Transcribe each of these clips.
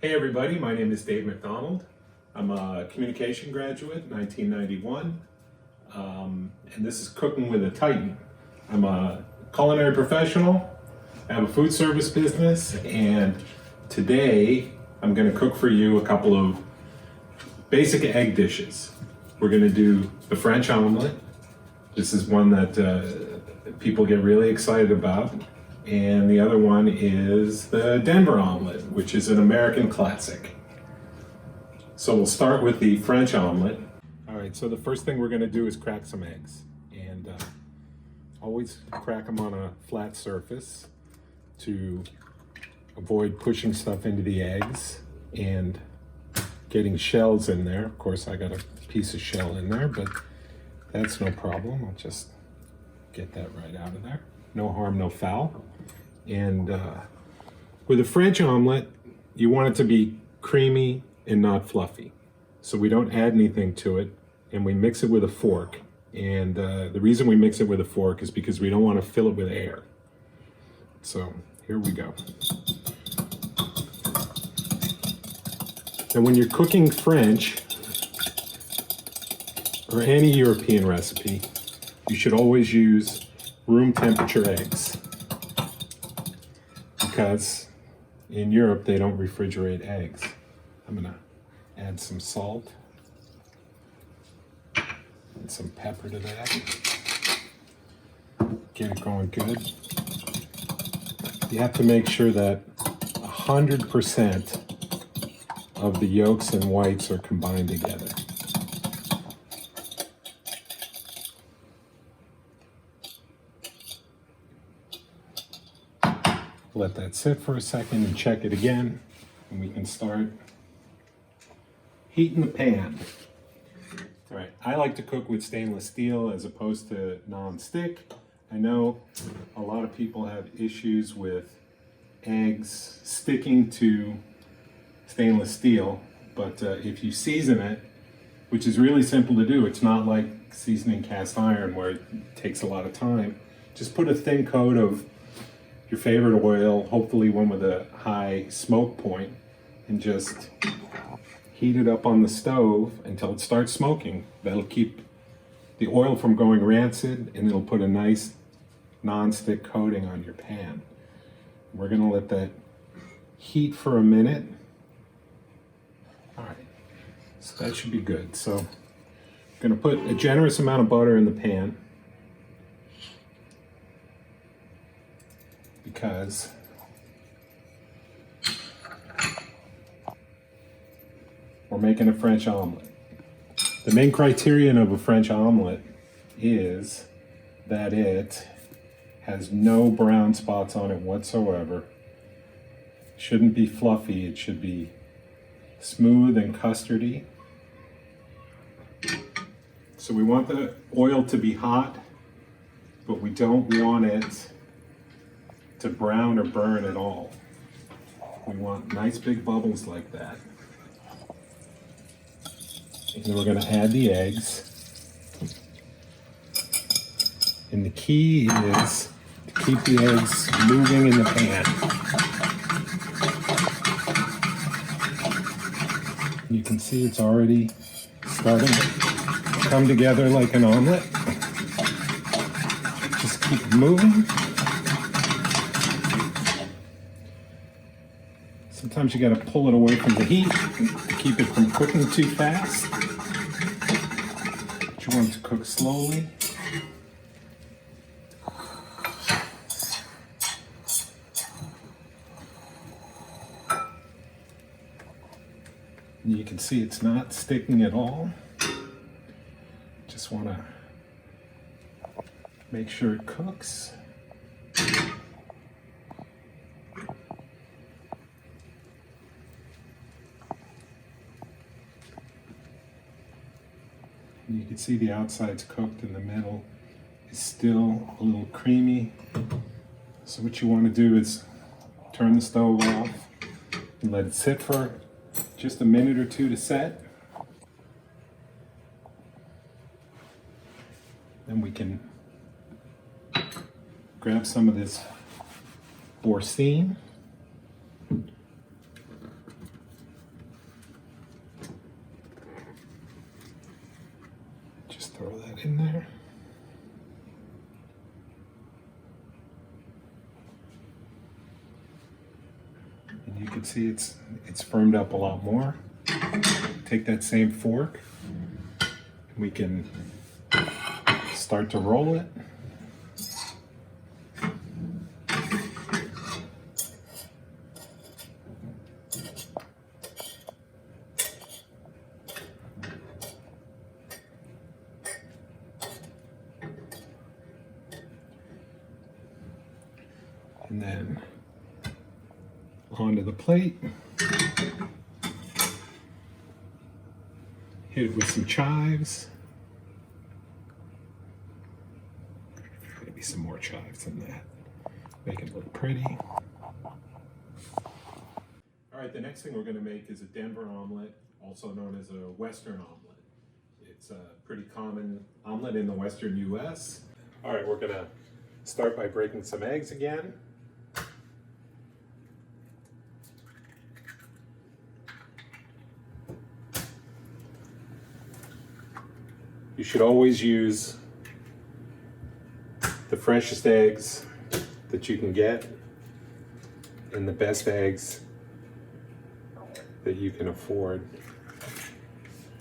Hey everybody, my name is Dave McDonald. I'm a communication graduate, 1991, and this is Cooking with a Titan. I'm a culinary professional, I have a food service business, and today I'm going to cook for you a couple of basic egg dishes. We're going to do the French omelet. This is one that people get really excited about. And the other one is the Denver omelet, which is an American classic. So we'll start with the French omelet. All right, so the first thing we're gonna do is crack some eggs. And always crack them on a flat surface to avoid pushing stuff into the eggs and getting shells in there. Of course, I got a piece of shell in there, but that's no problem. I'll just get that right out of there. No harm, no foul. And with a French omelet, you want it to be creamy and not fluffy. So we don't add anything to it, and we mix it with a fork. And the reason we mix it with a fork is because we don't want to fill it with air. So here we go. And when you're cooking French, or any European recipe, you should always use room temperature eggs, because in Europe they don't refrigerate eggs. I'm gonna add some salt and some pepper to that. Get it going good. You have to make sure that 100% of the yolks and whites are combined together. Let that sit for a second and check it again, and we can start heating the pan. All right, I like to cook with stainless steel as opposed to non-stick. I know a lot of people have issues with eggs sticking to stainless steel, but if you season it, which is really simple to do, it's not like seasoning cast iron where it takes a lot of time. Just put a thin coat of your favorite oil, hopefully one with a high smoke point, and just heat it up on the stove until it starts smoking. That'll keep the oil from going rancid, and it'll put a nice non-stick coating on your pan. We're gonna let that heat for a minute. All right, so that should be good. So I'm gonna put a generous amount of butter in the pan, because we're making a French omelet. The main criterion of a French omelet is that it has no brown spots on it whatsoever. It shouldn't be fluffy, it should be smooth and custardy. So we want the oil to be hot, but we don't want it to brown or burn at all. We want nice big bubbles like that. And then we're going to add the eggs. And the key is to keep the eggs moving in the pan. You can see it's already starting to come together like an omelet. Just keep moving. Sometimes you got to pull it away from the heat to keep it from cooking too fast. But you want it to cook slowly. And you can see it's not sticking at all. Just want to make sure it cooks. You can see the outside's cooked and the middle is still a little creamy. So what you want to do is turn the stove off and let it sit for just a minute or two to set. Then we can grab some of this Boursin can see it's firmed up a lot more. Take that same fork, we can start to roll it. And then onto the plate. Hit it with some chives. Maybe some more chives than that. Make it look pretty. All right, the next thing we're going to make is a Denver omelet, also known as a Western omelet. It's a pretty common omelet in the Western U.S. All right, we're going to start by breaking some eggs again. You should always use the freshest eggs that you can get and the best eggs that you can afford.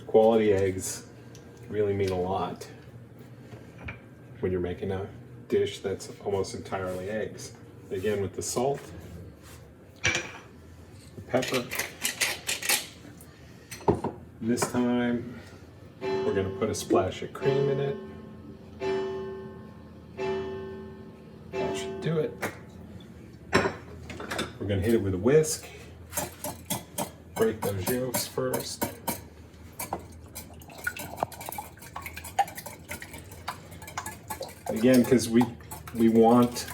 Quality eggs really mean a lot when you're making a dish that's almost entirely eggs. Again, with the salt, the pepper. This time, we're going to put a splash of cream in it. That should do it. We're going to hit it with a whisk. Break those yolks first. Again, because we want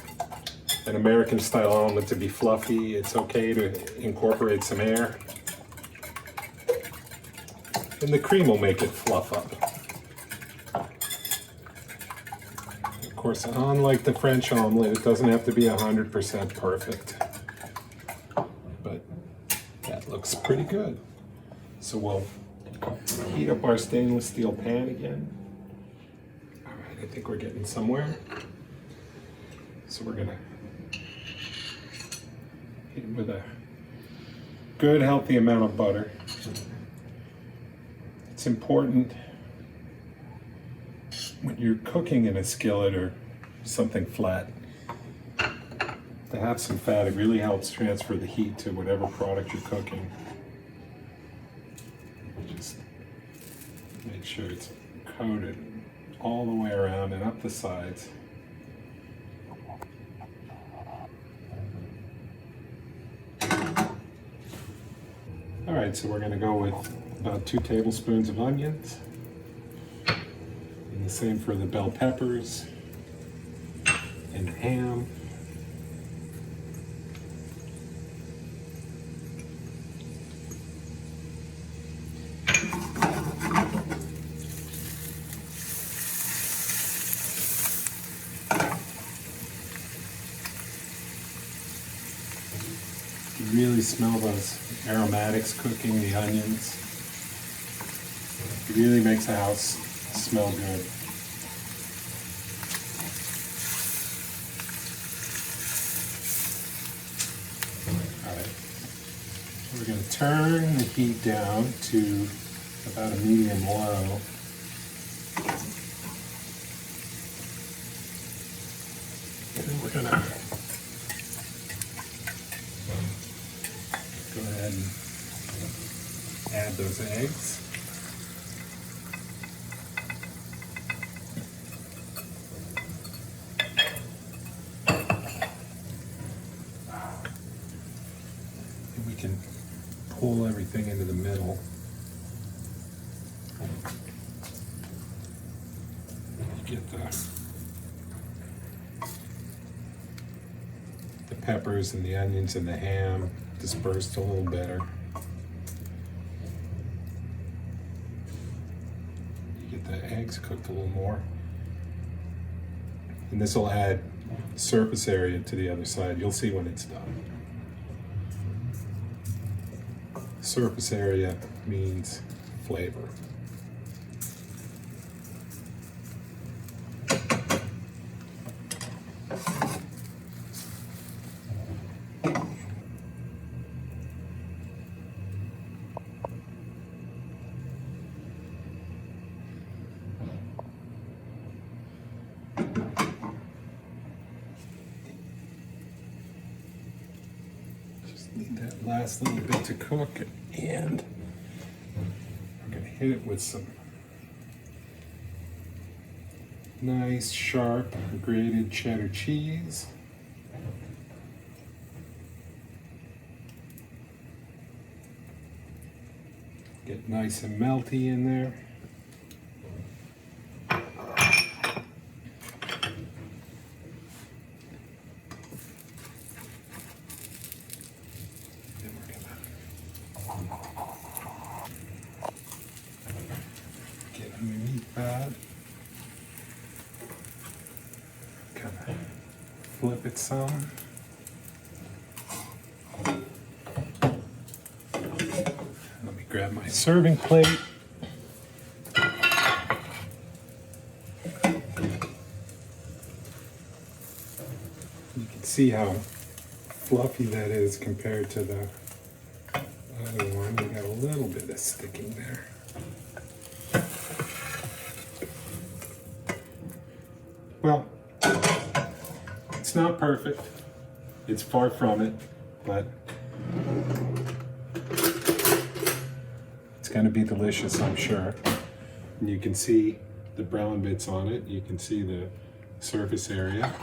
an American style omelet to be fluffy, it's okay to incorporate some air. And the cream will make it fluff up. Of course, unlike the French omelet, it doesn't have to be 100% perfect. But that looks pretty good. So we'll heat up our stainless steel pan again. All right, I think we're getting somewhere. So we're gonna hit it with a good, healthy amount of butter. It's important when you're cooking in a skillet or something flat to have some fat. It really helps transfer the heat to whatever product you're cooking. Just make sure it's coated all the way around and up the sides. All right, so we're going to go with about 2 tablespoons of onions, and the same for the bell peppers and the ham. You really smell those aromatics cooking, the onions. It really makes the house smell good. All right. We're going to turn the heat down to about a medium low. And then we're going to go ahead and add those eggs. And we can pull everything into the middle. Get the peppers and the onions and the ham dispersed a little better. You get the eggs cooked a little more. And this will add surface area to the other side. You'll see when it's done. Surface area means flavor. Need that last little bit to cook, and we're going to hit it with some nice, sharp, grated cheddar cheese. Get nice and melty in there. Get underneath that. Kind of flip it some. Let me grab my serving plate. You can see how fluffy that is compared to the other one. We got a little bit of sticking there. Well, it's not perfect. It's far from it, but it's going to be delicious, I'm sure. And you can see the brown bits on it. You can see the surface area.